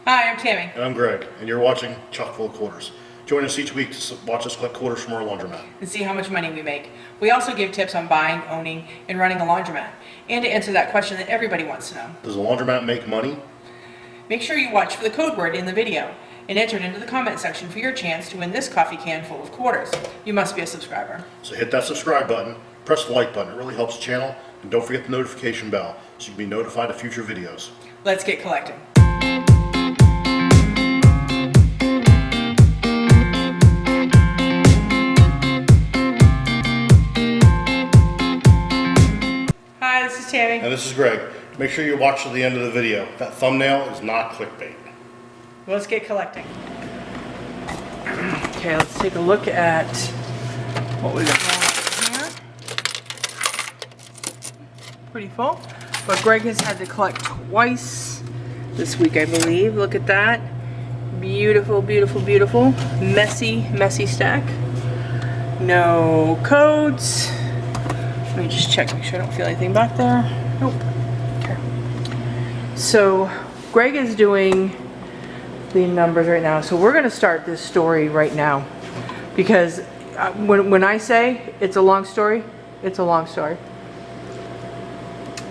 Hi, I'm Tammy. And I'm Greg, and you're watching Chock Full of Quarters. Join us each week to watch us collect quarters from our laundromat. And see how much money we make. We also give tips on buying, owning, and running a laundromat. And to answer that question that everybody wants to know. Does a laundromat make money? Make sure you watch for the code word in the video and enter it into the comment section for your chance to win this coffee can full of quarters. You must be a subscriber. So hit that subscribe button, press the like button, it really helps the channel, and don't forget the notification bell so you can be notified of future videos. Let's get collecting. Hi, this is Tammy. And this is Greg. Make sure you watch to the end of the video. That thumbnail is not clickbait. Let's get collecting. Okay, let's take a look at what we got going on here. Pretty full. But Greg has had to collect twice this week, I believe. Look at that. Beautiful, beautiful, beautiful. Messy, messy stack. No codes. Let me just check, make sure I don't feel anything back there. Nope. Okay. So Greg is doing the numbers right now. So we're going to start this story right now because when I say it's a long story, it's a long story.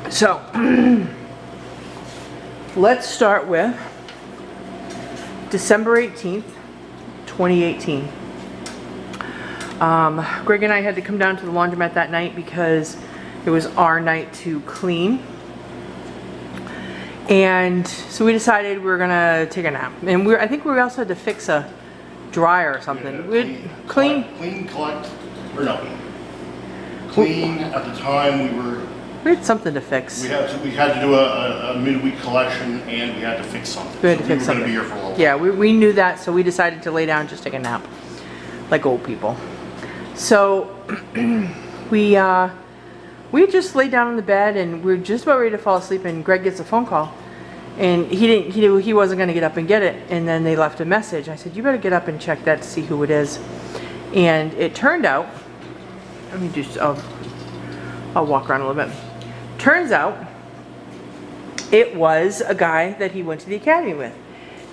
So let's start with December 18th, 2018. Greg and I had to come down to the laundromat that night because it was our night to clean. And so we decided we were gonna take a nap. And I think we also had to fix a dryer or something. Yeah, clean, collect, or no. Clean, at the time we had something to fix. we had to do a midweek collection, and we had to fix something. We had to fix something. Gonna be here for a little while. Yeah, we knew that, so we decided to lay down and just take a nap. Like old people. So we just laid down on the bed and we were just about ready to fall asleep, and Greg gets a phone call, and he wasn't going to get up and get it, and then they left a message. I said, you better get up and check that to see who it is. And it turned out, let me just I'll walk around a little bit. Turns out it was a guy that he went to the academy with,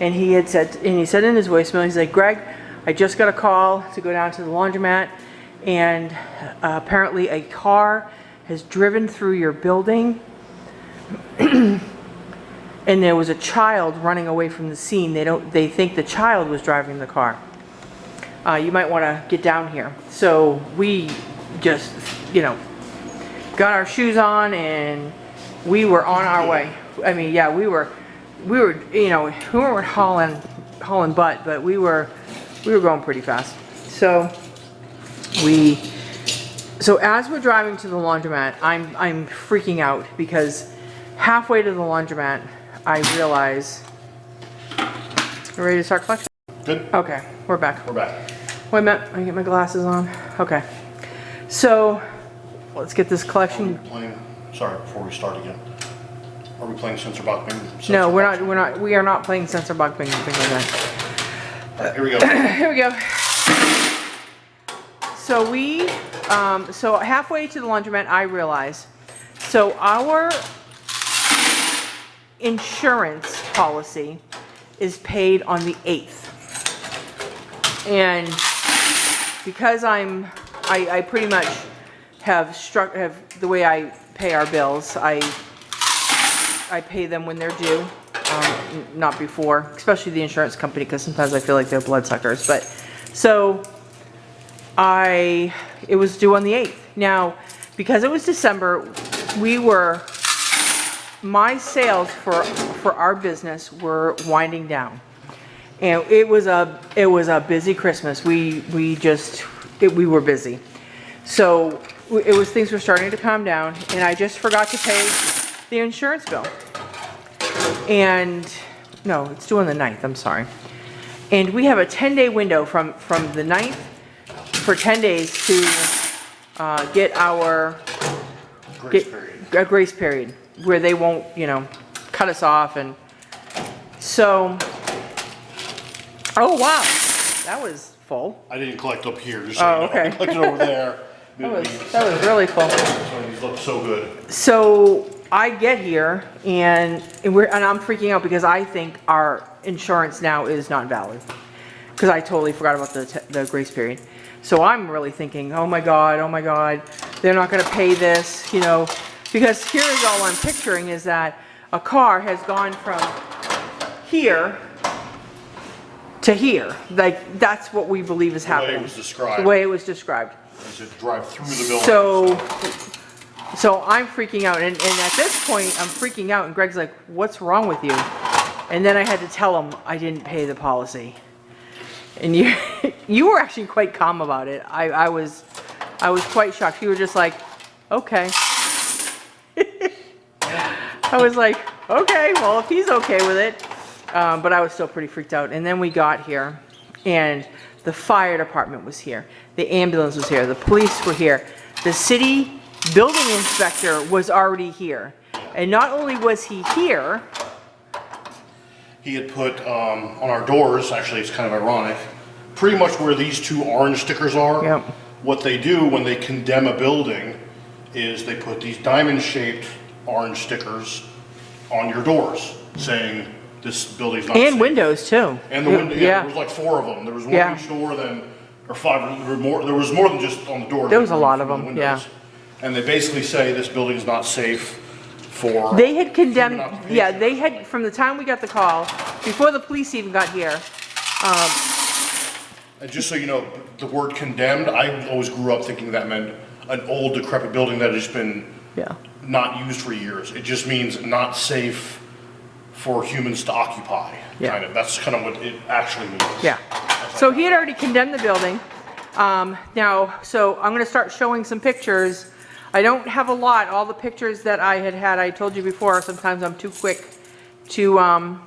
and he said in his voicemail, he's like, Greg, I just got a call to go down to the laundromat, and apparently a car has driven through your building and there was a child running away from the scene. They think the child was driving the car. You might want to get down here. So we just, got our shoes on and we were on our way. I mean, yeah, we were we weren't hauling butt, but we were going pretty fast. So as we're driving to the laundromat, I'm freaking out because halfway to the laundromat, I realize, we're ready to start collection? Good. Okay, we're back. We're back. Wait a minute, let me get my glasses on. Okay, so let's get this collection. Sorry, before we start again. Are we playing Sensor Box Bingo? No, we are not playing Sensor Box Bingo. Here we go. Here we go. So so halfway to the laundromat, I realize, so our insurance policy is paid on the 8th. And because I pretty much have the way I pay our bills, I pay them when they're due, not before, especially the insurance company, because sometimes I feel like they're bloodsuckers. But so it was due on the 8th. Now, because it was December, my sales for our business were winding down, and it was a busy Christmas. We were busy, so things were starting to calm down, and I just forgot to pay the insurance bill. And no, it's due on the 9th. I'm sorry. And we have a 10-day window from the 9th for 10 days to get our grace period where they won't, cut us off. And so, oh wow, that was full. I didn't collect up here. Just so okay. I collected over there. that was really full. These look so good. So I get here and I'm freaking out because I think our insurance now is not valid. Because I totally forgot about the grace period. So I'm really thinking, oh my God, they're not gonna pay this, you know, because here is all I'm picturing is that a car has gone from here to here. Like, that's what we believe is happening. The way it was described. The way it was described. Is it drive through the building. So I'm freaking out, and at this point, I'm freaking out, and Greg's like, what's wrong with you? And then I had to tell him I didn't pay the policy. And you were actually quite calm about it. I was quite shocked. You were just like, okay. I was like, okay, well, if he's okay with it. But I was still pretty freaked out. And then we got here, and the fire department was here. The ambulance was here. The police were here. The city building inspector was already here. And not only was he here, he had put on our doors, actually it's kind of ironic, pretty much where these two orange stickers are. Yep. What they do when they condemn a building is they put these diamond-shaped orange stickers on your doors saying this building's not safe. and windows too. And the window, yeah, there was like 4 of them. There was one on each door, or 5. There was more than just on the door. There was a lot of them, windows. yeah. And they basically say this building's not safe for. They had condemned, human occupation. yeah, they had, from the time we got the call, before the police even got here, And just so you know, the word condemned, I always grew up thinking that meant an old decrepit building that has been yeah. not used for years. It just means not safe for humans to occupy. Yeah. Kind of. That's kind of what it actually means. Yeah. So he had already condemned the building. Now, so I'm going to start showing some pictures. I don't have a lot. All the pictures that I had, I told you before, sometimes I'm too quick to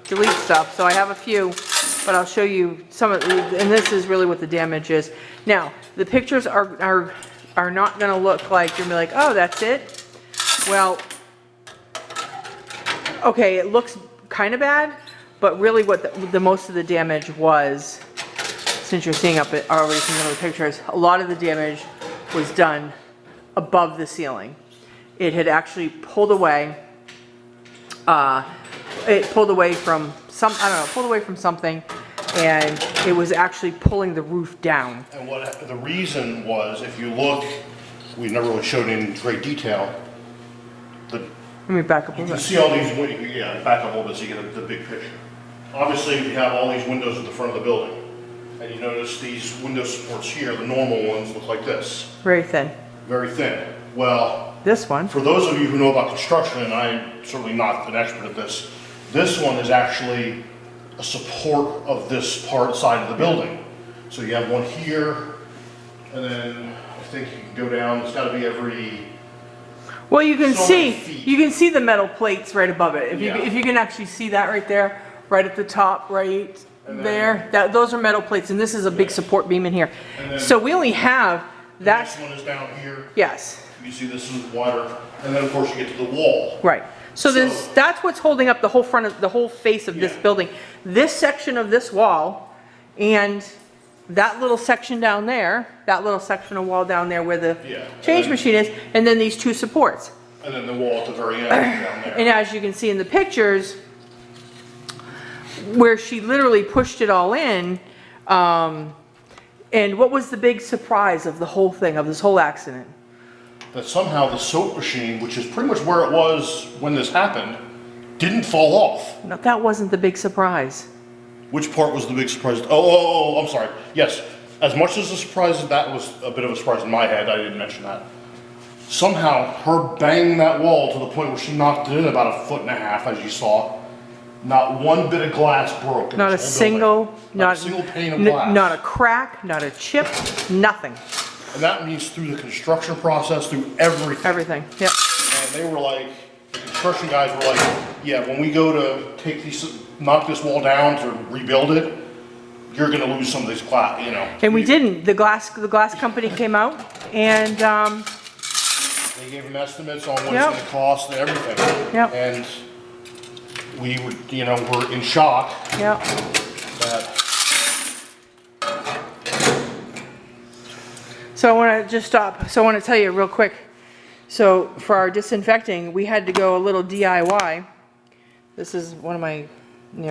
delete stuff. So I have a few, but I'll show you some of, and this is really what the damage is. Now, the pictures are not going to look like, you're going to be like, oh, that's it. Well, okay, it looks kind of bad, but really what the most of the damage was, since you're seeing up it already from some of the pictures, a lot of the damage was done above the ceiling. It had actually pulled away. It pulled away from pulled away from something, and it was actually pulling the roof down. And what the reason was, if you look, we never really showed it in great detail. Let me back up a You little can bit. see all these, yeah, back up a little bit so you get the big picture. Obviously, we have all these windows at the front of the building. And you notice these window supports here, the normal ones look like this. Very thin. Very thin. Well, This one. for those of you who know about construction, and I'm certainly not an expert at this one is actually a support of this side of the building. So you have one here, and then I think you can go down, it's gotta be every, Well, you can So many see feet. the metal plates right above it. If you can actually see that right there, right at the top, right And then- there. Those are metal plates, and this is a big support beam in here. And then- So we only have that. this one is down here. Yes, You see this is wider, and then of course you get to the wall. right. So So- that's what's holding up the whole front of the whole face of this Yeah. building. This section of this wall, and that little section down there, that little section of wall down there where the Yeah. change And then- machine is, and then these two supports. And then the wall at the very end down there. And as you can see in the pictures, where she literally pushed it all in, and what was the big surprise of the whole thing, of this whole accident? That somehow the soap machine, which is pretty much where it was when this happened, didn't fall off. No, that wasn't the big surprise. Which part was the big surprise? Oh, I'm sorry. Yes, as much as the surprise, that was a bit of a surprise in my head, I didn't mention that. Somehow, her banging that wall to the point where she knocked it in about 1.5 feet, as you saw, not one bit of glass broke. in Not a this whole building. single, Not a single pane of glass. not a crack, not a chip, nothing. And that means through the construction process, through everything. Everything, yep. And they were like, the construction guys were like, yeah, when we go to knock this wall down to rebuild it, you're gonna lose some of this glass, you know. And we didn't. The glass company came out, and, They gave them estimates on what Yep. it's gonna cost and everything. Yep. And we were, were in shock yep. that, So I want to just stop. So I want to tell you real quick. So for our disinfecting, we had to go a little DIY. This is one of my,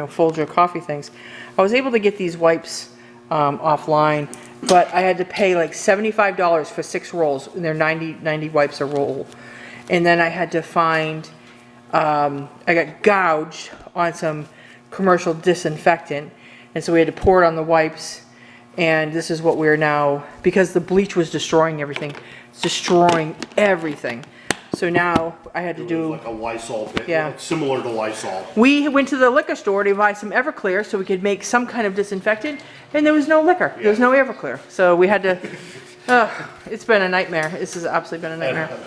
Folger coffee things. I was able to get these wipes offline, but I had to pay like $75 for 6 rolls, and they're 90 wipes a roll. And then I had to find, I got gouged on some commercial disinfectant, and so we had to pour it on the wipes. And this is what we're now, because the bleach was destroying everything. It's destroying everything. So now I had to do like a Lysol bit, Yeah. like similar to Lysol. We went to the liquor store to buy some Everclear so we could make some kind of disinfectant, and there was no liquor. There was no Everclear. So we had to, it's been a nightmare. This has absolutely been a nightmare.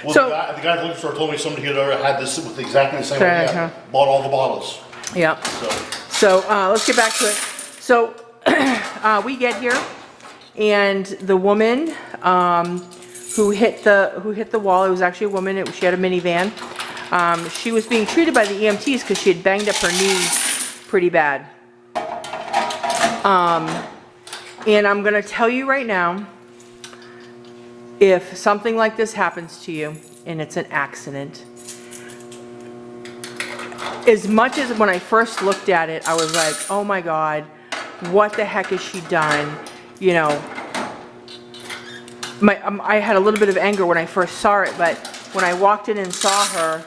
Well, So- the guy at the liquor store told me somebody had already had this with exactly the same Okay, idea. huh. Bought all the bottles. Yeah. So, So let's get back to it. So we get here, and the woman who hit the wall, it was actually a woman. She had a minivan. She was being treated by the EMTs because she had banged up her knee pretty bad. And I'm gonna tell you right now, if something like this happens to you and it's an accident, as much as when I first looked at it, I was like, oh my God, what the heck has she done? You know, I had a little bit of anger when I first saw it, but when I walked in and saw her,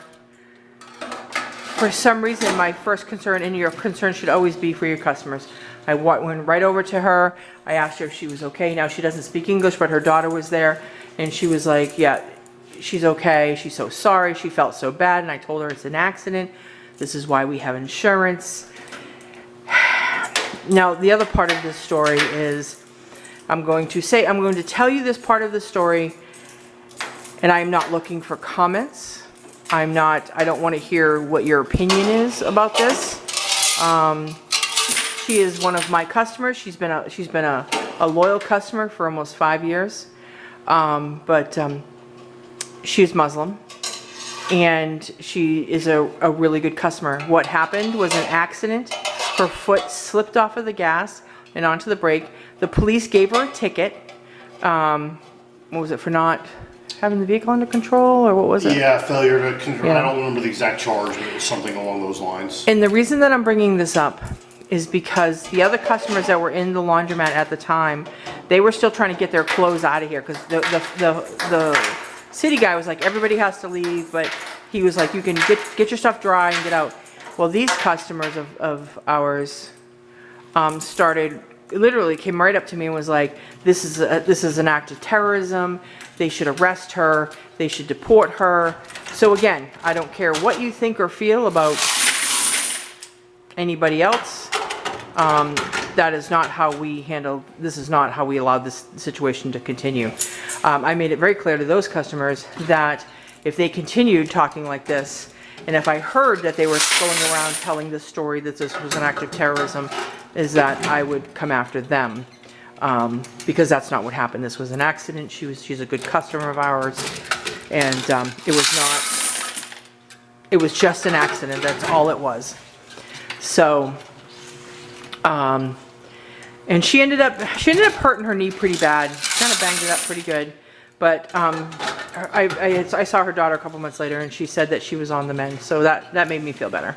for some reason, my first concern, and your concern should always be for your customers. I went right over to her. I asked her if she was okay. Now, she doesn't speak English, but her daughter was there, and she was like, yeah, she's okay. She's so sorry. She felt so bad, and I told her it's an accident. This is why we have insurance. Now, the other part of this story is, I'm going to tell you this part of the story, and I'm not looking for comments. I don't want to hear what your opinion is about this. She is one of my customers. She's been a loyal customer for almost 5 years. But she's Muslim, and she is a really good customer. What happened was an accident. Her foot slipped off of the gas and onto the brake. The police gave her a ticket. What was it, for not having the vehicle under control, or what was it? yeah, failure to control. Yeah. I don't remember the exact charge, but it was something along those lines. And the reason that I'm bringing this up is because the other customers that were in the laundromat at the time, they were still trying to get their clothes out of here, because the city guy was like, everybody has to leave, but he was like, you can get your stuff dry and get out. Well, these customers of ours literally came right up to me and was like, this is an act of terrorism. They should arrest her. They should deport her. So again, I don't care what you think or feel about anybody else. That is not how we handle, this is not how we allow this situation to continue. I made it very clear to those customers that if they continued talking like this, and if I heard that they were going around telling this story that this was an act of terrorism, is that I would come after them. Because that's not what happened. This was an accident. She's a good customer of ours, and it was just an accident. That's all it was. So, and she ended up hurting her knee pretty bad. Kind of banged it up pretty good. But I saw her daughter a couple months later, and she said that she was on the mend. So that made me feel better.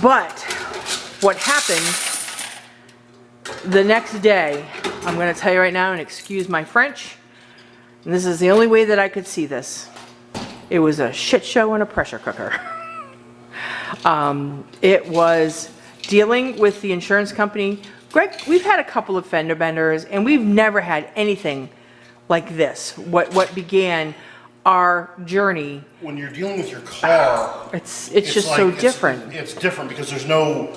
But what happened the next day, I'm going to tell you right now, and excuse my French, and this is the only way that I could see this. It was a shit show in a pressure cooker. It was dealing with the insurance company. Greg, we've had a couple of fender benders, and we've never had anything like this. What began our journey. When you're dealing with your car, It's just so different. It's different because they don't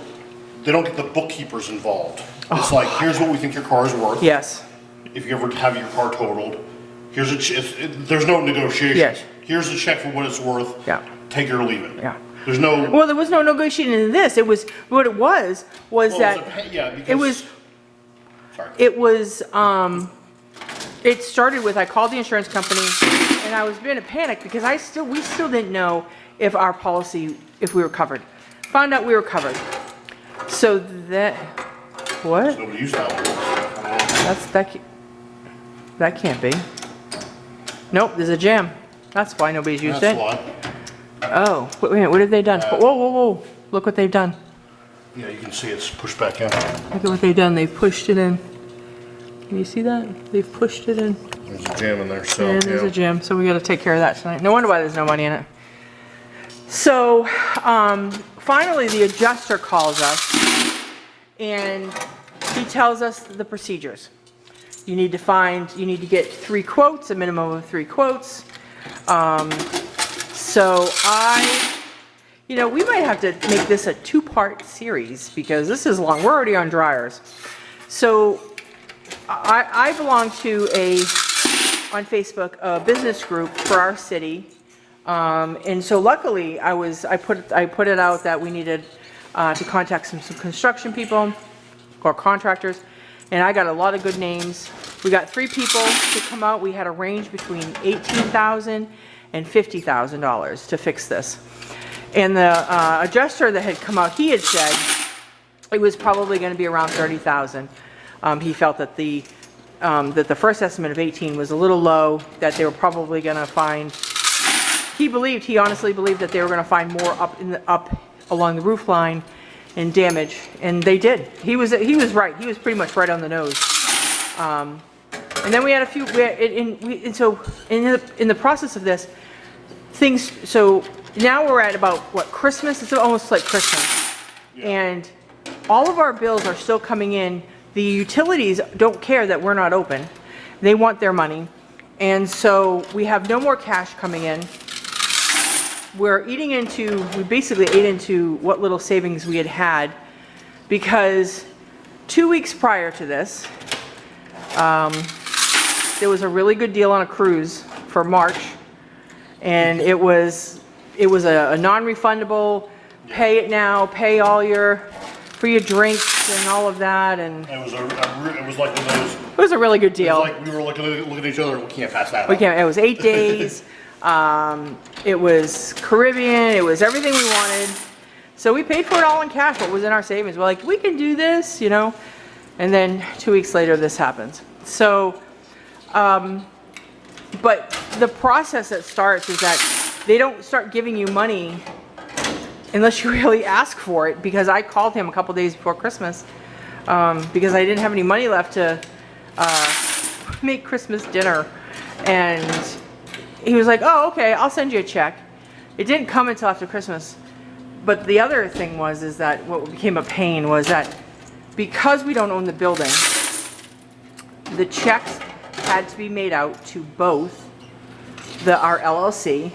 get the bookkeepers involved. It's like, here's what we think your car is worth. Yes. If you ever have your car totaled, here's there's no negotiation. Yes. Here's a check for what it's worth. Yeah. Take it or leave it. Yeah. There's no. Well, there was no negotiating in this. It was what it was that because it was. Sorry. It was. It started with, I called the insurance company, and I was in a panic because we still didn't know if our policy, if we were covered. Found out we were covered. So what? Nobody used that one. That can't be. Nope, there's a jam. That's why nobody's used That's it. why. Oh, wait a minute, what have they done? Whoa, whoa, whoa. Look what they've done. Yeah, you can see it's pushed back in. Look at what they've done. They've pushed it in. Can you see that? They've pushed it in. There's a jam in there, so And there's a jam, so we got to take care of that tonight. No wonder why there's no money in it. So, finally the adjuster calls us and he tells us the procedures. You need to get 3 quotes, a minimum of 3 quotes. So we might have to make this a 2-part series because this is long. We're already on dryers. So I belong to on Facebook, a business group for our city. And so luckily I put it out that we needed to contact some construction people or contractors, and I got a lot of good names. We got 3 people to come out. We had a range between $18,000 and $50,000 to fix this. And the adjuster that had come out, he had said it was probably going to be around $30,000. He felt that the first estimate of 18 was a little low, that they were probably going to find, he honestly believed that they were going to find more up along the roof line and damage, and they did. He was right. He was pretty much right on the nose. And then we had a few, so in the process of this, so now we're at about, Christmas? It's almost like Christmas. Yeah. And all of our bills are still coming in. The utilities don't care that we're not open. They want their money. And so we have no more cash coming in. We basically ate into what little savings we had because 2 weeks prior to this, there was a really good deal on a cruise for March, and it was a non-refundable, pay it now, pay all for your drinks and all of that, and it was like one of those. It was a really good deal. It was like we were looking at each other. We can't pass that. We can't. It was 8 days. It was Caribbean. It was everything we wanted. So we paid for it all in cash. What was in our savings? We're like, we can do this, And then 2 weeks later, this happens. So, but the process that starts is that they don't start giving you money unless you really ask for it, because I called him a couple days before Christmas because I didn't have any money left to make Christmas dinner, and he was like, oh, okay, I'll send you a check. It didn't come until after Christmas. But the other thing is that what became a pain was that because we don't own the building, the checks had to be made out to both our LLC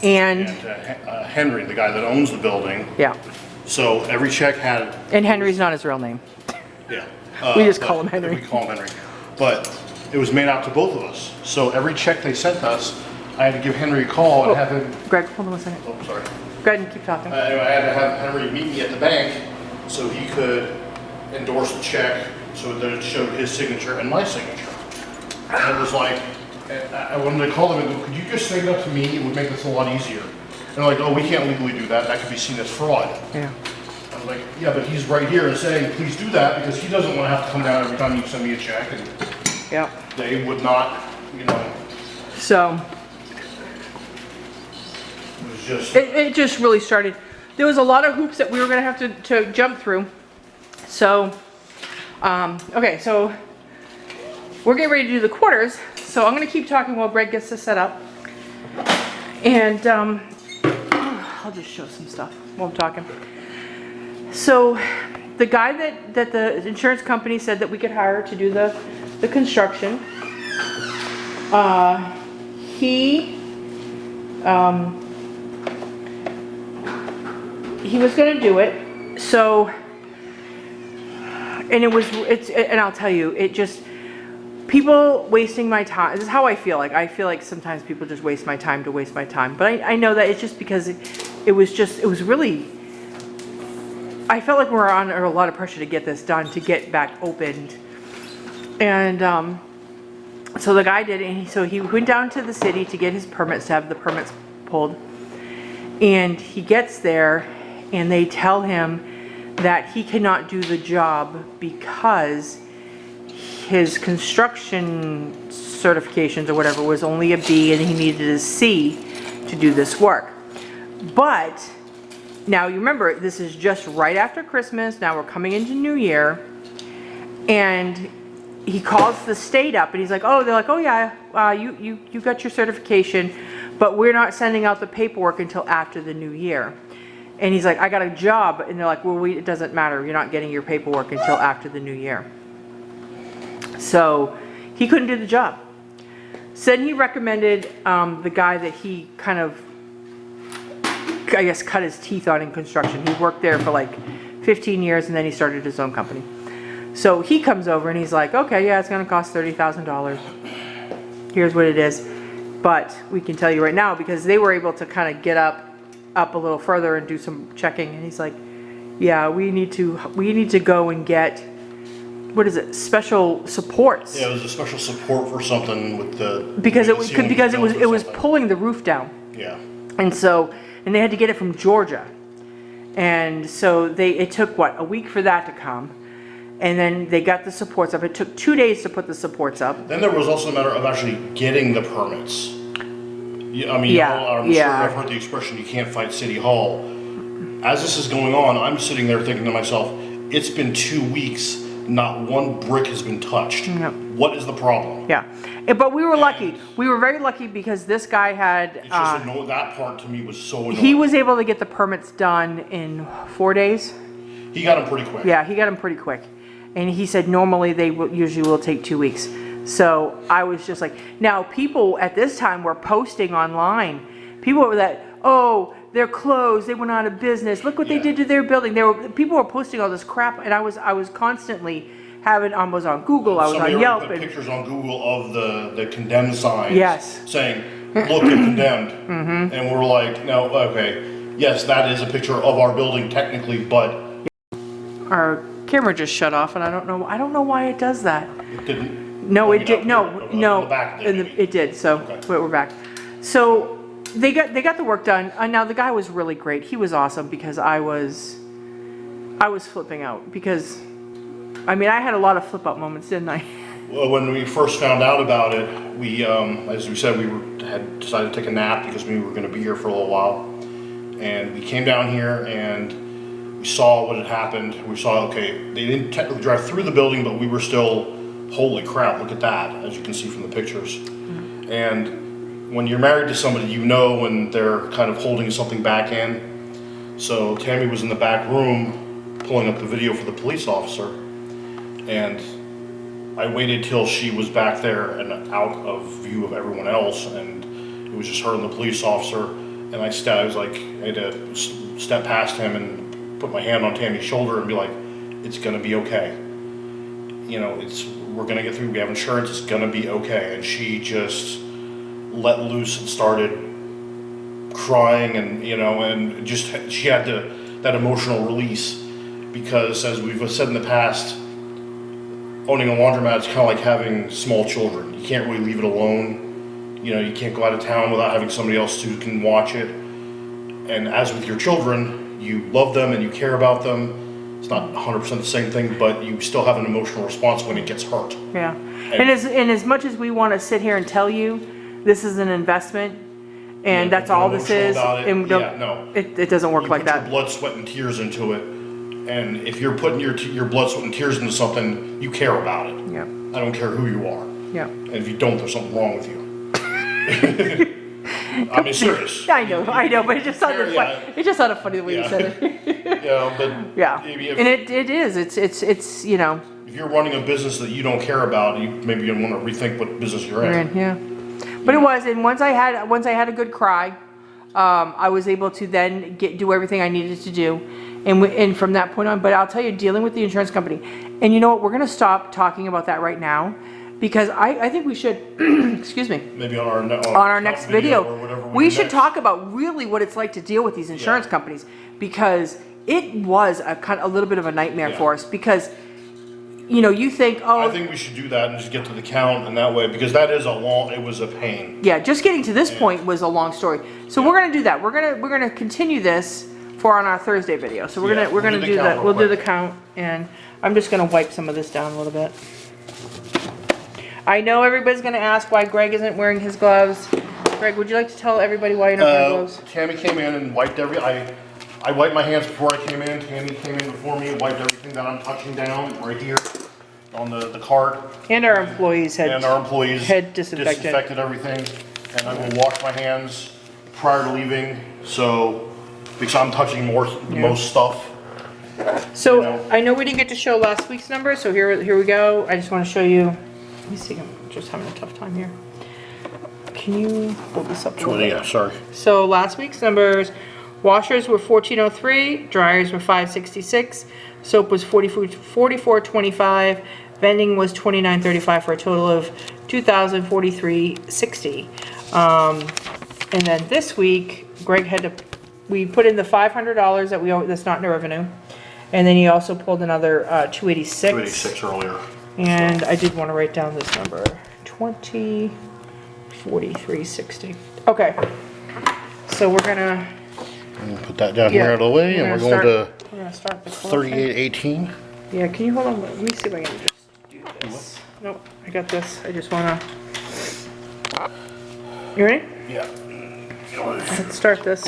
and Henry, the guy that owns the building. Yeah. So every check had. And Henry's not his real name. Yeah. We just call him Henry. We call him Henry. But it was made out to both of us. So every check they sent us, I had to give Henry a call and have him. Greg, hold on one second. Oh, sorry. Go ahead and keep talking. Anyway, I had to have Henry meet me at the bank so he could endorse the check so that it showed his signature and my signature. And it was like, I wanted to call them and go, could you just say that to me? It would make this a lot easier. And they're like, oh, we can't legally do that. That could be seen as fraud. Yeah. I was like, yeah, but he's right here and saying, please do that, because he doesn't want to have to come down every time you send me a check. And yeah. They would not, So. It was just. It just really started. There was a lot of hoops that we were going to have to jump through. So, okay, so we're getting ready to do the quarters. So I'm going to keep talking while Greg gets this set up. And I'll just show some stuff while I'm talking. So the guy that the insurance company said that we could hire to do the construction, he was going to do it. So, and and I'll tell you, it just, people wasting my time. This is how I feel like. I feel like sometimes people just waste my time to waste my time. But I know that it's just because it was really, I felt like we were under a lot of pressure to get this done, to get back opened. And so the guy did it, and so he went down to the city to get his permits, to have the permits pulled. And he gets there, and they tell him that he cannot do the job because his construction certifications or whatever was only a B, and he needed a C to do this work. But now you remember, this is just right after Christmas. Now we're coming into New Year, and he calls the state up, and he's like, oh, they're like, oh yeah, you got your certification, but we're not sending out the paperwork until after the New Year. And he's like, I got a job, and they're like, well, it doesn't matter. You're not getting your paperwork until after the New Year. So he couldn't do the job. So then he recommended the guy that he kind of, I guess, cut his teeth on in construction. He worked there for like 15 years, and then he started his own company. So he comes over and he's like, okay, yeah, it's going to cost $30,000. Here's what it is. But we can tell you right now, because they were able to kind of get up a little further and do some checking. And he's like, yeah, we need to go and get, what is it, special supports. Yeah, it was a special support for something with the, because it was pulling the roof down. Yeah. And they had to get it from Georgia. And so it took what, a week for that to come. And then they got the supports up. It took 2 days to put the supports up. Then there was also a matter of actually getting the permits. I mean, I'm sure I've heard the expression, you can't fight City Hall. As this is going on, I'm sitting there thinking to myself, it's been 2 weeks, not one brick has been touched. No. What is the problem? Yeah, but we were lucky. We were very lucky because this guy had... It's just that part to me was so annoying. He was able to get the permits done in 4 days. He got them pretty quick. Yeah, he got them pretty quick. And he said normally they usually will take 2 weeks. So I was just like, now people at this time were posting online. People were that, oh, they're closed, they went out of business. Look what they did to their building. People were posting all this crap, and I was constantly I was on Google, I was on Yelp. Put pictures on Google of the condemned signs. Yes. Saying, look at condemned. And we're like, no, okay, yes, that is a picture of our building technically, but our camera just shut off, and I don't know why it does that. it didn't. No, it did. No. It did. So Okay. we're back. So they got the work done. Now the guy was really great. He was awesome because I was flipping out because, I mean, I had a lot of flip out moments, didn't I? Well, when we first found out about it, we, as we said, had decided to take a nap because we were going to be here for a little while, and we came down here and we saw what had happened. We saw, okay, they didn't technically drive through the building, but we were still, holy crap, look at that, as you can see from the pictures. And when you're married to somebody, you know when they're kind of holding something back in. So Tammy was in the back room pulling up the video for the police officer, and I waited till she was back there and out of view of everyone else, and it was just her and the police officer. And I was like, I had to step past him and put my hand on Tammy's shoulder and be like, it's gonna be okay. You know, we're gonna get through, we have insurance, it's gonna be okay. And she just let loose and started crying, and you know, and just, she had that emotional release, because as we've said in the past, owning a laundromat is kind of like having small children. You can't really leave it alone. You know, you can't go out of town without having somebody else who can watch it. And as with your children, you love them and you care about them. It's not 100% the same thing, but you still have an emotional response when it gets hurt. Yeah. And as much as we want to sit here and tell you this is an investment and that's all this is, it doesn't work like that. You put your blood, sweat, and tears into it. And if you're putting your blood, sweat, and tears into something, you care about it. Yeah. I don't care who you are. Yeah. And if you don't, there's something wrong with you. I mean, serious. I know, but it just sounded funny. It just sounded funny the way you said it. Yeah, but yeah, and it is. It's you know. If you're running a business that you don't care about, maybe you want to rethink what business you're in. Yeah. But it was, and once I had a good cry, I was able to then do everything I needed to do. And from that point on, but I'll tell you, dealing with the insurance company, and you know what, we're going to stop talking about that right now, because I think we should, excuse me, maybe on our next video, or whatever we should talk about really what it's like to deal with these insurance companies, because it was a little bit of a nightmare for us, because you know, you think, oh, I think we should do that and just get to the count, and that way, because that is it was a pain. Yeah, just getting to this point was a long story. So we're going to do that. We're going to continue this on our Thursday video. So we're gonna do that. We'll do the count, and I'm just gonna wipe some of this down a little bit. I know everybody's gonna ask why Greg isn't wearing his gloves. Greg, would you like to tell everybody why you're not wearing gloves? Tammy came in and wiped I wiped my hands before I came in. Tammy came in before me and wiped everything that I'm touching down right here on the cart. And our employees had disinfected everything. And I will wash my hands prior to leaving, so because I'm touching most stuff. So, you know. I know we didn't get to show last week's numbers, so here we go. I just want to show you. Let me see, I'm just having a tough time here. Can you hold this up? Yeah, sorry. So last week's numbers, washers were 1403, dryers were 566, soap was 4425, vending was 2935 for a total of 2043.60. And then this week, Greg had to, we put in the $500 that we owe, that's not in the revenue. And then he also pulled another 286. 286 earlier. And I did want to write down this number, 2043.60. Okay, so we're gonna put that down here out of the way, and we're gonna start the 3818. Yeah, can you hold on? Let me see if I can just do this. Nope, I got this. I just wanna. You ready? Yeah. Let's start this.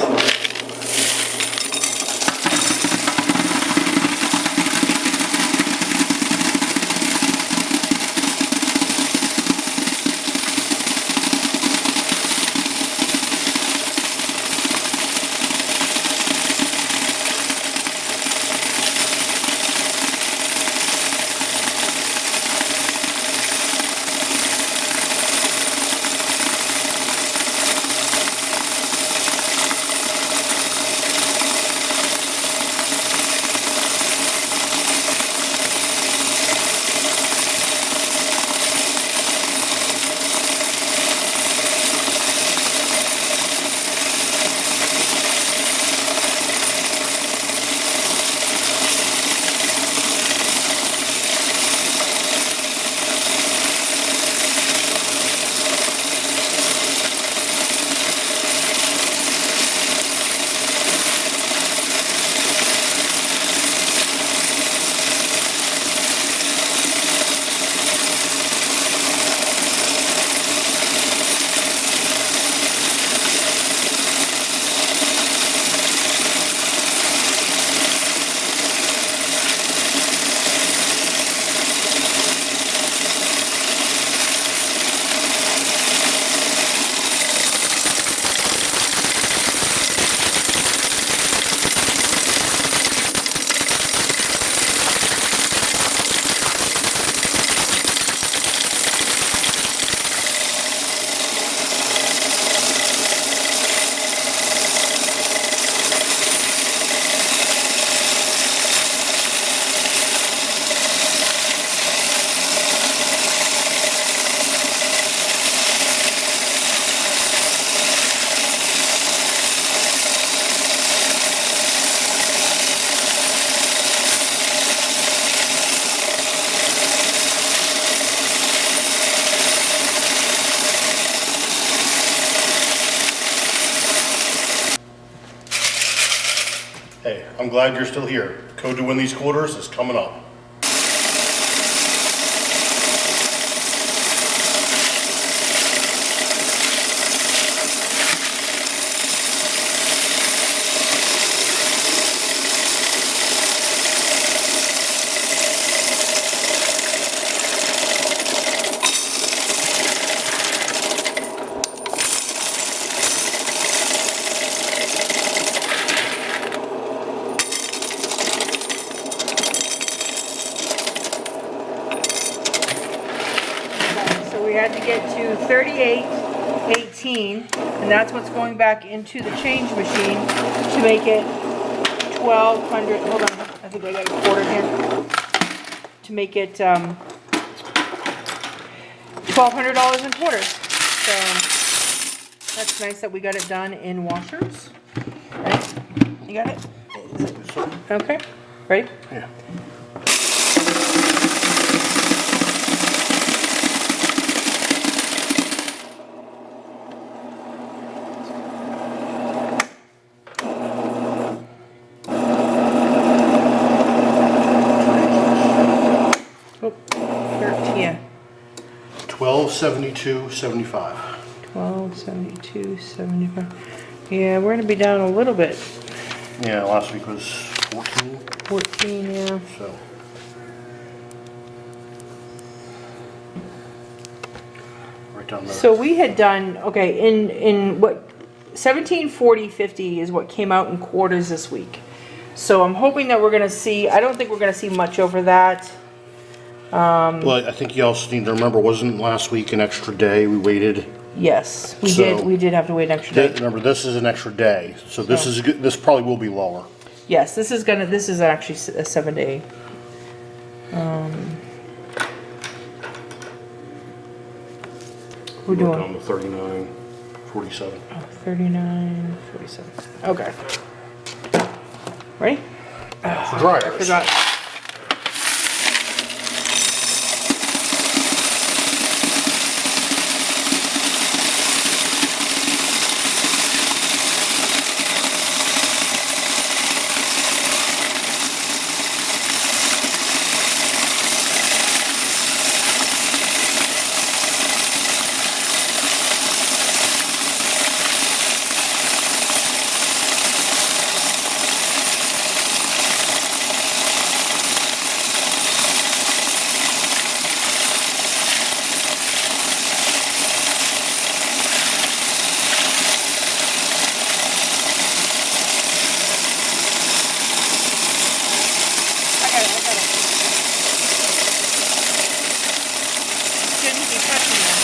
Hey, I'm glad you're still here. Code to win these quarters is coming up. We had to get to 3818, and that's what's going back into the change machine to make it 1200. Hold on, I think I got a quarter here. To make it $1,200 in quarters. So that's nice that we got it done in washers. Right? You got it? Okay. Ready? Yeah. Oh, 13. 1272.75. 1272.75. Yeah, we're gonna be down a little bit. Yeah, last week was 14. 14, yeah. So. Right down there. So we had done, okay, in what, 1740.50 is what came out in quarters this week. So I'm hoping that we're gonna see, I don't think we're gonna see much over that. Well, I think you also need to remember, wasn't last week an extra day? We waited. Yes, we So- did have to wait an extra day. Remember, this is an extra day, so this So- is good. This probably will be lower. Yes, this is actually a 7-day. We're doing Down to 39.47. 39.47. Okay. Ready? For dryers. I forgot. I got it. Shouldn't be touching them.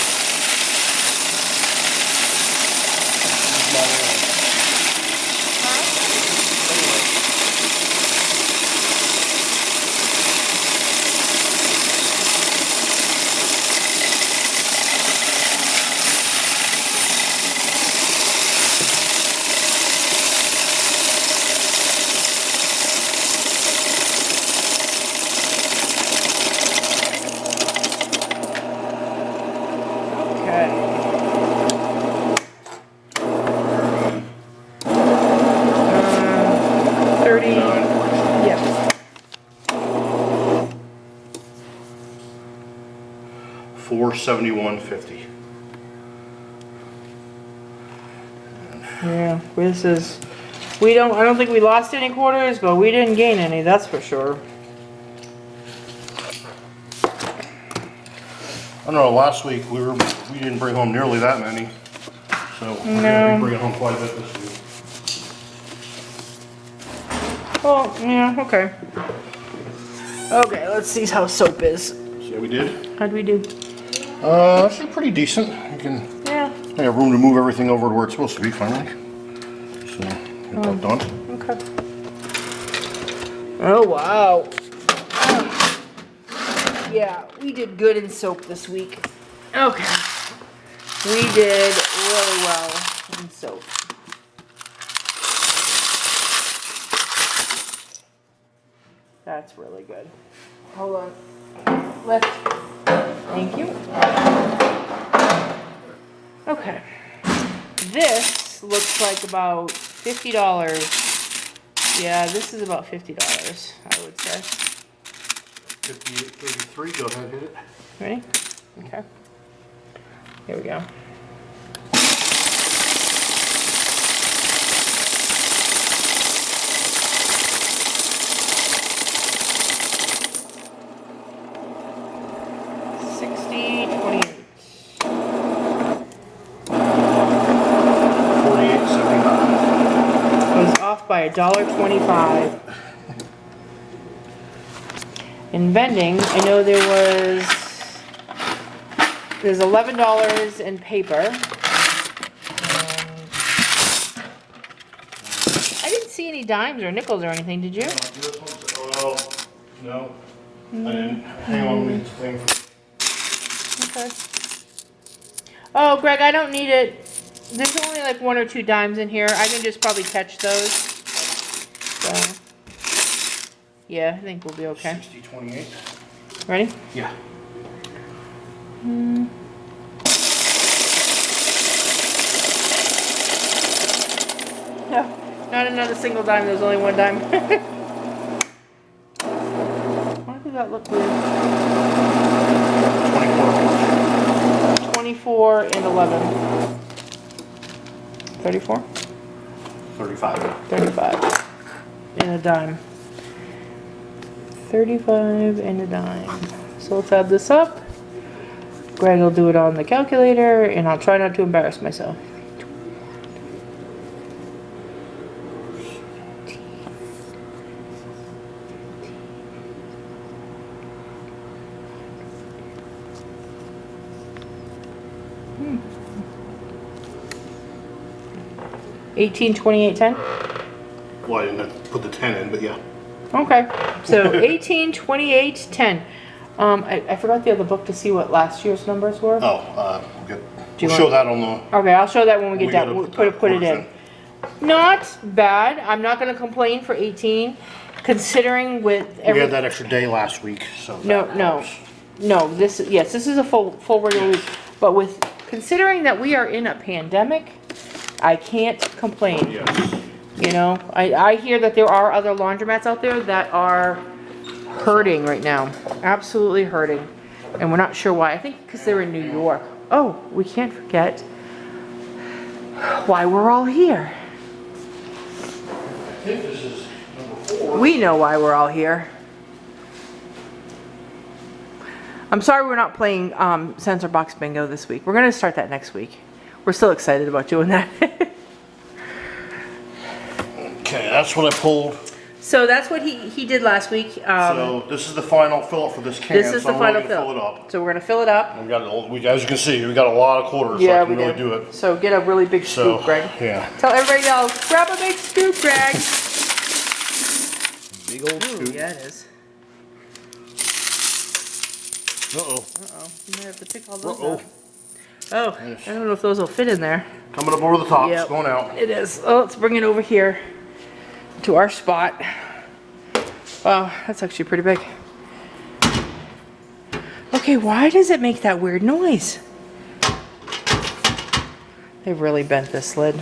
Okay. 30. Yep. 471.50. Yeah, this is. I don't think we lost any quarters, but we didn't gain any. That's for sure. I don't know. Last week we didn't bring home nearly that many, so we're gonna be bringing home quite a bit this week. Well, yeah. Okay. Okay. Let's see how soap is. See how we did? How'd we do? Actually pretty decent. You can. Yeah. I have room to move everything over to where it's supposed to be finally. So, get that done. Okay. Oh wow. Yeah, we did good in soap this week. Okay. We did really well in soap. That's really good. Hold on. Lift. Thank you. Okay. This looks like about $50. Yeah, this is about $50, I would say. 58.33. Go ahead, hit it. Ready? Okay. Here we go. $60.28. 48.79. It was off by $1.25. In vending, I know there's $11 in paper. I didn't see any dimes or nickels or anything, did you? Well, no. I didn't. Hang on, let me think. Okay. Oh, Greg, I don't need it. There's only like 1 or 2 dimes in here. I can just probably catch those. So, yeah, I think we'll be okay. 60.28. Ready? Yeah. No, not another single dime. There's only 1 dime. Why does that look weird? 24. 24 and 11. 34? 35. 35 and a dime. 35 and a dime. So let's add this up. Greg will do it on the calculator, and I'll try not to embarrass myself. 18, 28, 10? Well, I didn't have to put the 10 in, but yeah. Okay, so 18, 28, 10. I forgot the other book to see what last year's numbers were. Oh, okay. you We'll show want- that on the... Okay, I'll show that when we get down. gotta We'll put the put it quarters in. Not bad. I'm not gonna complain for 18, considering with We every. had that extra day last week, so... No, that no, helps. no, this is a full regular week, but with, considering that we are in a pandemic, I can't complain. Yes. You know, I hear that there are other laundromats out there that are hurting right now, absolutely hurting, and we're not sure why. I think because they're in New York. Oh, we can't forget why we're all here. I think this is number 4. We know why we're all here. I'm sorry we're not playing Sensor Box Bingo this week. We're going to start that next week. We're still excited about doing that. Okay, that's what I pulled. So that's what he did last week. So this is the final fill up for this can. This is so the I'm final really gonna fill it up. So we're going to fill it up. We got as you can see, we got a lot of quarters, so I can really do it. So get a really big So, scoop, Greg. yeah. Tell everybody else, grab a big scoop, Greg. Big old Ooh, scoop. yeah, it is. Uh-oh. Uh-oh. You might have to pick all those Uh-oh. up. Oh, I don't know if those will fit in there. Coming up over the top. Yep. It's going out. It is. Oh, let's bring it over here to our spot. Wow, that's actually pretty big. Okay, why does it make that weird noise? They've really bent this lid.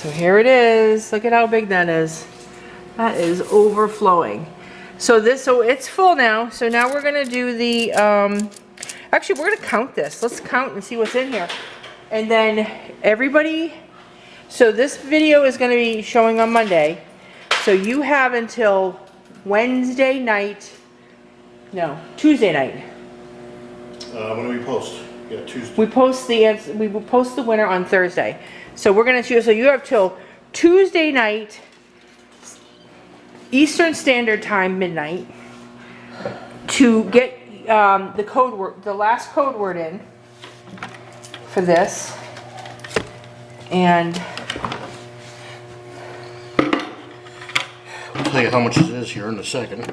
So here it is. Look at how big that is. That is overflowing. So it's full now. So now we're gonna do the, actually we're gonna count this. Let's count and see what's in here. And then everybody, so this video is gonna be showing on Monday. So you have until Wednesday night, no, Tuesday night. When do we post? Yeah, Tuesday. We will post the winner on Thursday. So we're gonna choose, so you have till Tuesday night, Eastern Standard Time, midnight, to get the code word, the last code word in for this. And I'll tell you how much it is here in a second.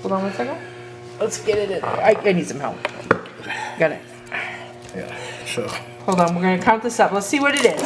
hold on one second. Let's get it in there. I need some help. Got it. Yeah. So Hold on, we're gonna count this up. Let's see what it is.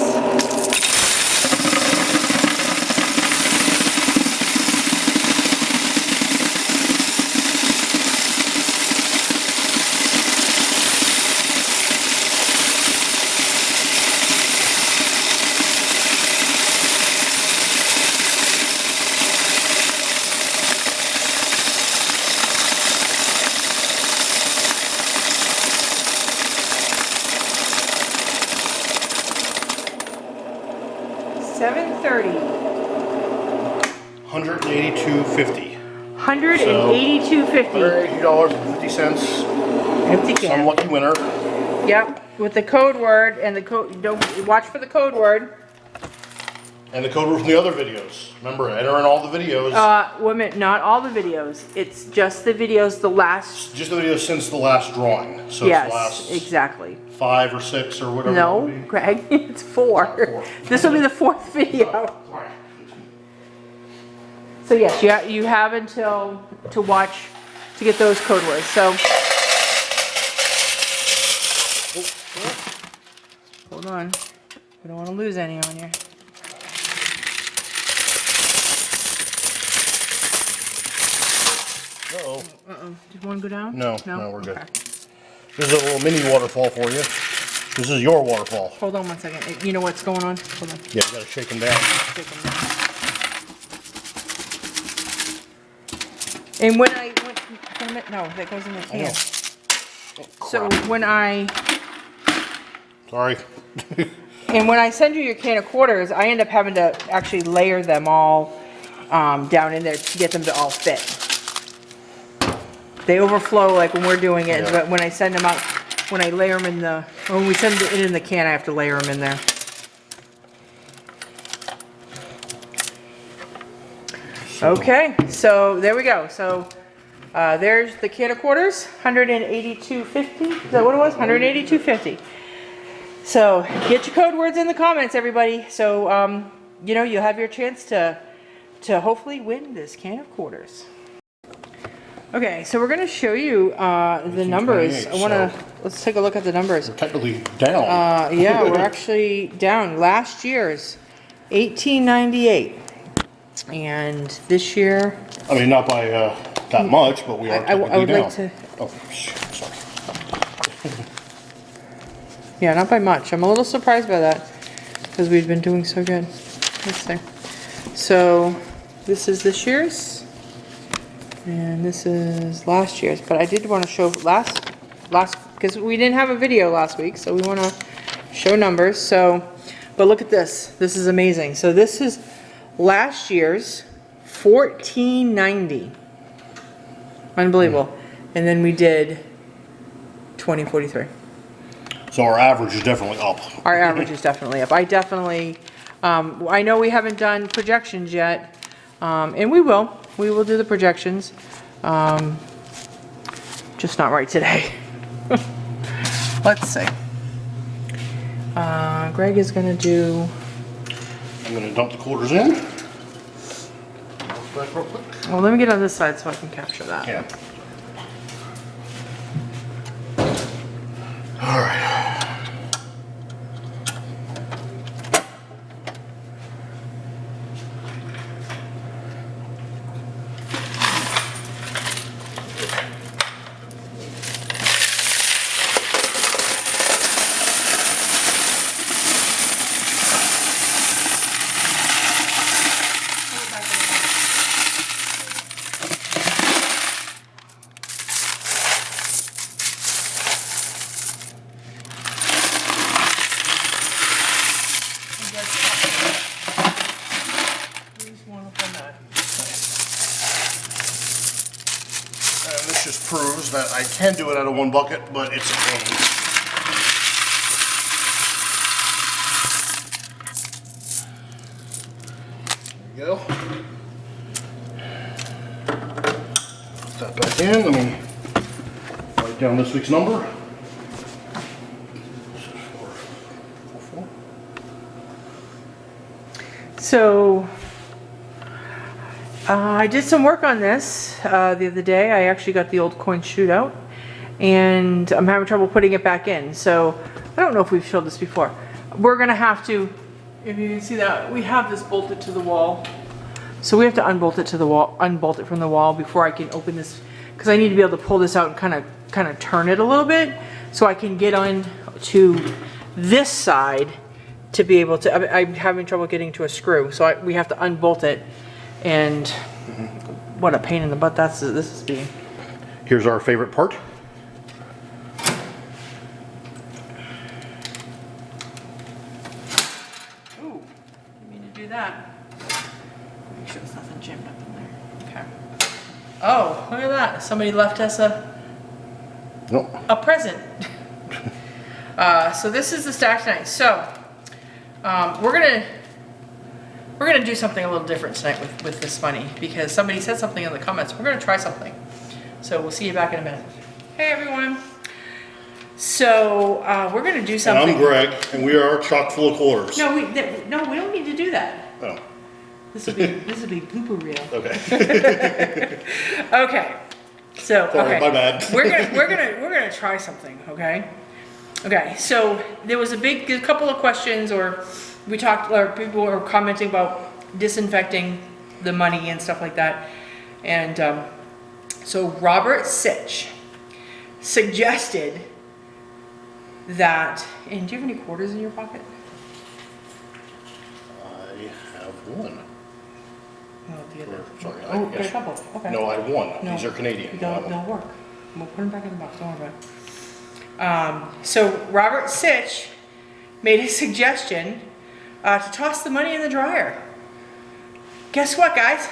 $182.50. $182.50. $182.50. Empty Some can. lucky winner. Yep, with the code word and the code. Don't watch for the code word. And the code word from the other videos. Remember, enter in all the videos. Women, not all the videos. It's just the videos. The last. Just the videos since the last drawing. So Yes, it's the last exactly. 5 or 6 or whatever. No, it will be. Greg, it's 4. Four. This will be the 4th video. Right. So yes, you have until to watch to get those code words. So hold on, we don't want to lose any on you. Uh-oh. Did one go down? No, we're good. Okay. This is a little mini waterfall for you. This is your waterfall. Hold on one second. You know what's going on? Hold on. Yeah, you gotta shake them down. Take them down. And when no, that goes in the can. So Crap. when I Sorry. when I send you your can of quarters, I end up having to actually layer them all down in there to get them to all fit. They overflow like when we're doing it, Yeah. but when I send them out, when I layer them in the, when we send it in the can, I have to layer them in there. Okay, so there we go. So there's the can of quarters, 182.50. Is that what it was? 182.50. So get your code words in the comments, everybody. So you know, you'll have your chance to hopefully win this can of quarters. Okay, so we're going to show you the numbers. I want to, let's take a look at the numbers. We're technically down. Yeah, we're actually down. Last year's 1898, and this year. I mean, not by that much, but we are technically I would down. like to. Oh, shit, sorry. Yeah, not by much. I'm a little surprised by that because we've been doing so good. Let's see. So this is this year's, and this is last year's. But I did want to show last because we didn't have a video last week, so we want to show numbers. So, but look at this. This is amazing. So this is last year's 1490. Unbelievable. And then we did 2043. So our average is definitely up. Our average is definitely up. I definitely, I know we haven't done projections yet, and we will. We will do the projections. Just not right today. Let's see. Greg is going to do. I'm going to dump the quarters in. Back real quick. Well, let me get on this side so I can capture that. Yeah. All right. And this just proves that I can do it out of one bucket, but it's a pain. There we go. Put that back in. Let me write down this week's number. So, I did some work on this the other day. I actually got the old coin shootout, and I'm having trouble putting it back in. So, I don't know if we've showed this before. We're going to have to, if you can see that, we have this bolted to the wall. So we have to unbolt it to the wall, unbolt it from the wall before I can open this, because I need to be able to pull this out and kind of turn it a little bit so I can get on to this side to be able to. I'm having trouble getting to a screw, so we have to unbolt it, and what a pain in the butt this is being. Here's our favorite part. Ooh, didn't mean to do that. Make sure there's nothing jammed up in there. Okay. Oh, look at that! Somebody left us a present. So this is the stack tonight. So we're gonna do something a little different tonight with this money, because somebody said something in the comments. We're gonna try something. So we'll see you back in a minute. Hey everyone. So we're gonna do something. And I'm Greg, and we are chock full of quarters. No, we don't need to do that. Oh. This will be blooper reel. Okay. Okay. So Sorry, okay. my bad. we're gonna try something. Okay. Okay. So there was a couple of questions, or people were commenting about disinfecting the money and stuff like that, and so Robert Sitch suggested that. And do you have any quarters in your pocket? I have one. No, the other. Sorry. Oh, yes. got a couple. Okay. No, I have one. No, These are Canadian. They'll work. We'll put them back in the box. Don't worry about it. So Robert Sitch made a suggestion to toss the money in the dryer. Guess what, guys?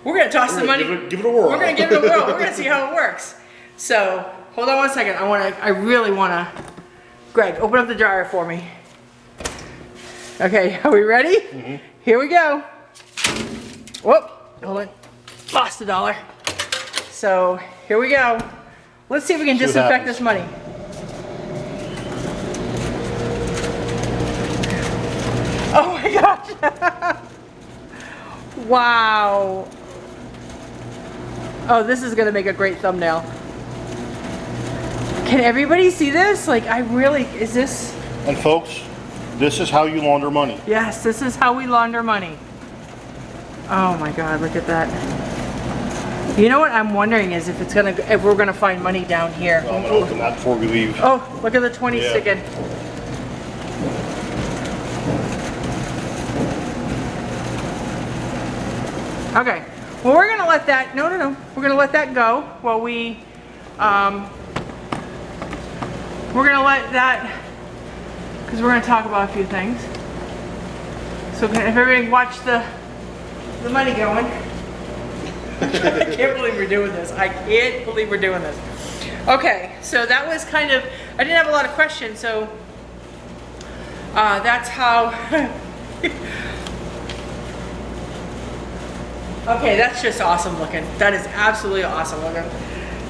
We're gonna toss the money. Give it a whirl. We're gonna give it a whirl. We're gonna see how it works. So hold on one second. I really wanna. Greg, open up the dryer for me. Okay, are we ready? Mm-hmm. Here we go. Whoop! Hold on. Lost $1. So here we go. Let's see if we can disinfect this money. Oh my gosh! Wow. Oh, this is gonna make a great thumbnail. Can everybody see this? Like, is this? And folks, this is how you launder money. Yes, this is how we launder money. Oh my God, look at that. You know what I'm wondering is if we're gonna find money down here. I'm gonna open that before we leave. Oh, look at the 20 sticking. Okay, well we're gonna let that, no, we're gonna let that go while we're gonna let that, because we're gonna talk about a few things. So if everybody watch the money going. I can't believe we're doing this. I can't believe we're doing this. Okay, so that was kind of, I didn't have a lot of questions, so that's how, okay, that's just awesome looking. That is absolutely awesome looking.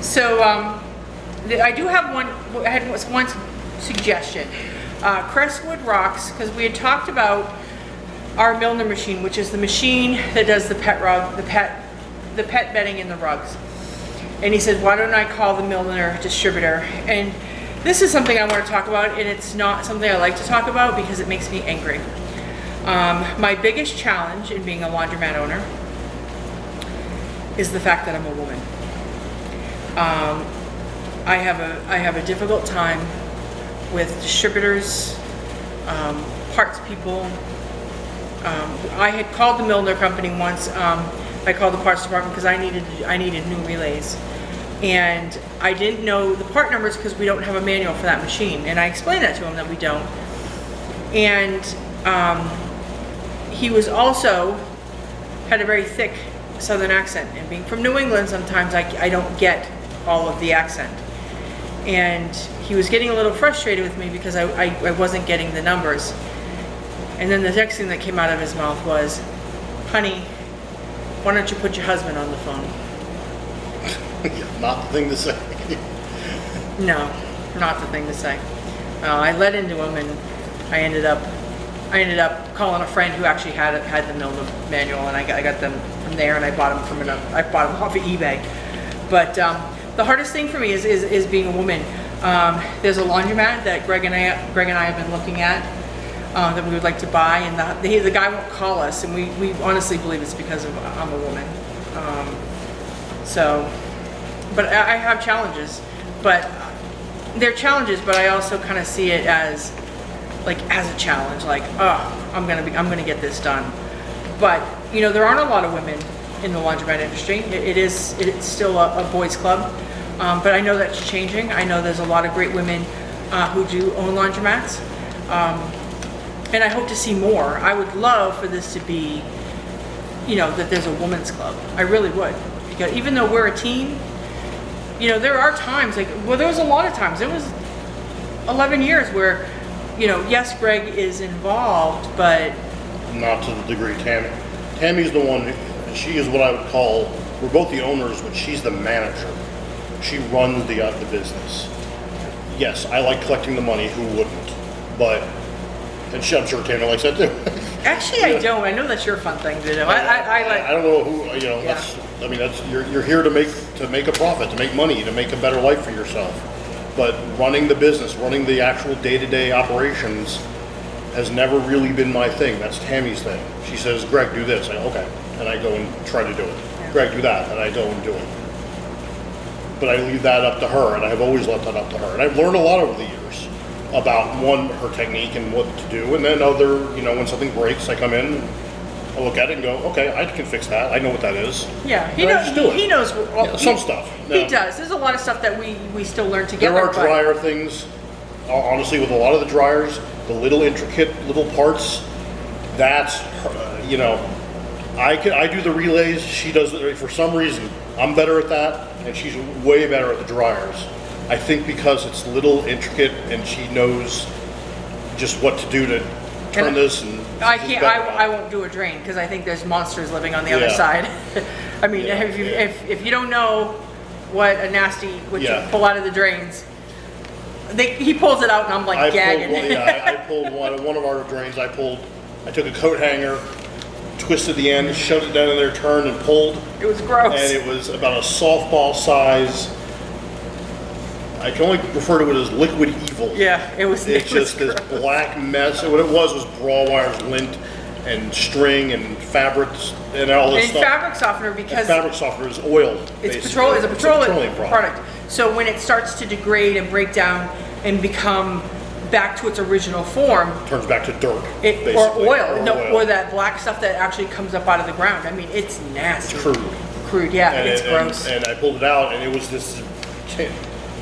So I do have I had one suggestion. Crestwood Rocks, because we had talked about our Milner machine, which is the machine that does the pet rug, the pet bedding in the rugs. And he said, why don't I call the Milner distributor? And this is something I want to talk about, and it's not something I like to talk about because it makes me angry. My biggest challenge in being a laundromat owner is the fact that I'm a woman. I have a difficult time with distributors, parts people. I had called the Milner company once. I called the parts department because I needed new relays, and I didn't know the part numbers because we don't have a manual for that machine. And I explained that to him that we don't. And he was also had a very thick Southern accent, and being from New England, sometimes I don't get all of the accent. And he was getting a little frustrated with me because I wasn't getting the numbers. And then the next thing that came out of his mouth was, honey, why don't you put your husband on the phone? Not the thing to say. No, not the thing to say. I let into him, and I ended up calling a friend who actually had the Milner manual, and I got them from there, and I bought them off of eBay. But the hardest thing for me is being a woman. There's a laundromat that Greg and I have been looking at. That we would like to buy, and the guy won't call us, and we honestly believe it's because I'm a woman. But I have challenges, but they're challenges, but I also kind of see it as a challenge, like, oh, I'm gonna get this done. But you know, there aren't a lot of women in the laundromat industry. It's still a boys' club, but I know that's changing. I know there's a lot of great women who do own laundromats. And I hope to see more. I would love for this to be, you know, that there's a women's club. I really would. Because even though we're a team, you know, there are times, there was a lot of times. It was 11 years where, you know, yes, Greg is involved, but... Not to the degree Tammy. Tammy's the one, she is what I would call, we're both the owners, but she's the manager. She runs the business. Yes, I like collecting the money, who wouldn't? But... And I'm sure Tammy likes that too. Actually, I don't. I know that's your fun thing to do. I don't know who, you know, yeah. You're here to make a profit, to make money, to make a better life for yourself. But running the business, running the actual day-to-day operations has never really been my thing. That's Tammy's thing. She says, Greg, do this. I go, okay. And I go and try to do it. Yeah. Greg, do that. And I go and do it. But I leave that up to her, and I've always left that up to her. And I've learned a lot over the years about, one, her technique and what to do, and then other, you know, when something breaks, I come in, I'll look at it and go, okay, I can fix that. I know what that is. Yeah, And I just do it. he knows. Some stuff. He Now, does. There's a lot of stuff that we still learn together. There are dryer things. Honestly, with a lot of the dryers, the little intricate little parts, that's, you know, I do the relays. She does it. For some reason, I'm better at that, and she's way better at the dryers. I think because it's little intricate, and she knows just what to do to turn this. And I can't. I won't do a drain because I think there's monsters living on the other Yeah. side. I mean, Yeah, if you don't know what you pull out of the drains, he pulls it out and I'm like gagging. I pulled one of our drains. I took a coat hanger, twisted the end, shoved it down in there, turned and pulled. It was gross. And it was about a softball size. I can only refer to it as liquid evil. Yeah, it was. It's just this black mess. And what it was brawl wires, lint, and string, and fabrics, and all this stuff. And fabric softener because fabric softener is oil. It's a petroleum product. So when it starts to degrade and break down and become back to its original form, Turns back to dirt, or basically. oil, Or or that black stuff that actually comes up out of the ground. I mean, it's nasty. It's Crude, yeah, and it's gross. And I pulled it out, and it was this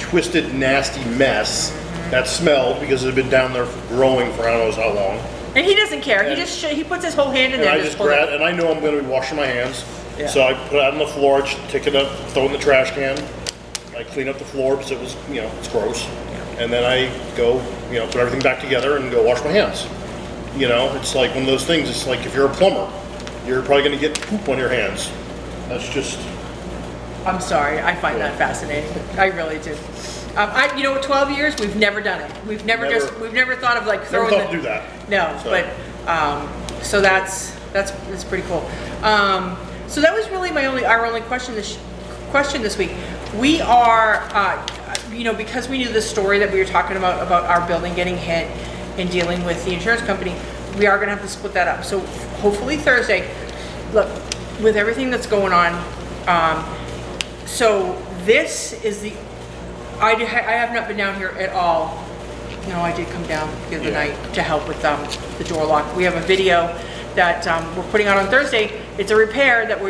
twisted, nasty mess that smelled because it had been down there growing for I don't know how long. And he doesn't care. He puts his whole hand in there. And I just grab, and I know I'm going to be washing my hands, Yeah. so I put it out on the floor, I just take it up, throw it in the trash can. I clean up the floor because it was, it's gross. And then I go, put everything back together and go wash my hands. It's like one of those things. It's like if you're a plumber, you're probably going to get poop on your hands. That's just. I'm sorry. I find that fascinating. I really do. 12 years we've never done it. We've never thought of like throwing. Never thought to do that. No, So. but so that's pretty cool. So that was really our only question this week. We are, because we knew the story that we were talking about our building getting hit and dealing with the insurance company, we are going to have to split that up. So hopefully Thursday. Look, with everything that's going on. So this is I have not been down here at all. No, I did come down the other night to help with the door lock. We have a video that we're putting out on Thursday. It's a repair that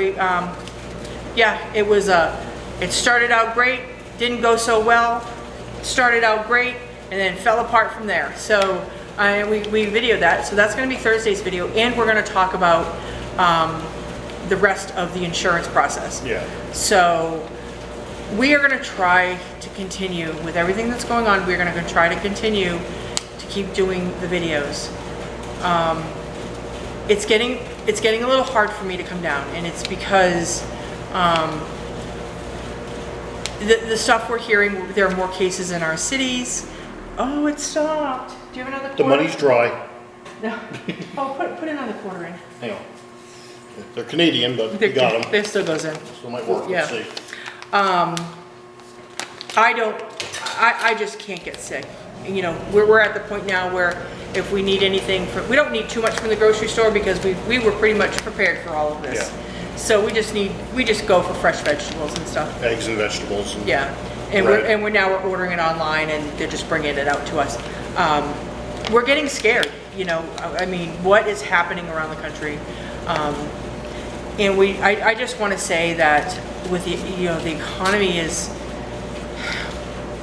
it started out great, didn't go so well, started out great, and then fell apart from there. So we videoed that. So that's going to be Thursday's video, and we're going to talk about the rest of the insurance process. Yeah. So we are going to try to continue with everything that's going on. We're going to try to continue to keep doing the videos. It's getting a little hard for me to come down, and it's because the stuff we're hearing, there are more cases in our cities. Oh, it stopped. Do you have another quarter? The money's dry. No. Oh, put another quarter in. Hang on. They're Canadian, but we got them. It still goes in. So it might work. Yeah. Let's see. I just can't get sick. We're at the point now where if we need anything we don't need too much from the grocery store because we were pretty much prepared for all of this. Yeah. So we just go for fresh vegetables and stuff. Eggs and vegetables. And Yeah. And bread. we're ordering it online and they're just bringing it out to us. We're getting scared, I mean, what is happening around the country? And I just want to say that with the economy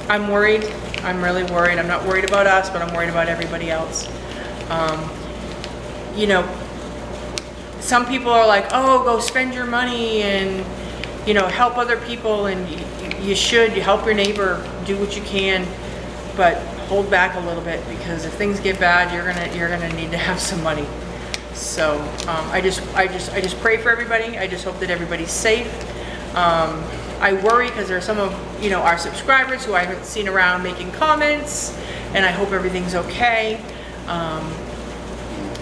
I'm worried. I'm really worried. I'm not worried about us, but I'm worried about everybody else. Some people are like, oh, go spend your money and, help other people, and you should. You help your neighbor, do what you can, but hold back a little bit because if things get bad, you're gonna need to have some money. So I just pray for everybody. I just hope that everybody's safe. I worry because there are some of our subscribers who I haven't seen around making comments, and I hope everything's okay.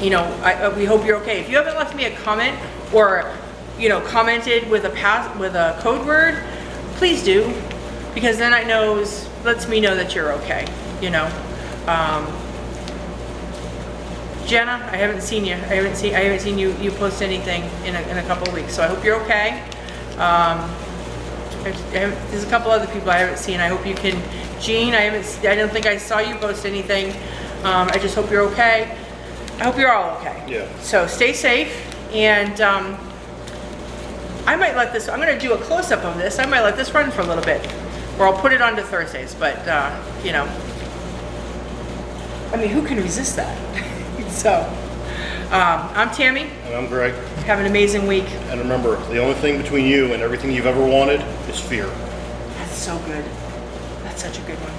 We hope you're okay. If you haven't left me a comment or commented with a code word, please do, because then lets me know that you're okay. Jenna, I haven't seen you. I haven't seen you post anything in a couple of weeks. So I hope you're okay. There's a couple other people I haven't seen. I hope you can. Jean, I don't think I saw you post anything. I just hope you're okay. I hope you're all okay. Yeah. So stay safe. And I might let this, I'm gonna do a close-up of this. I might let this run for a little bit, or I'll put it on to Thursdays, but you know, I mean, who can resist that? So, I'm Tammy. And I'm Greg. Have an amazing week. And remember, the only thing between you and everything you've ever wanted is fear. That's so good. That's such a good one.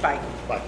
Bye. Bye.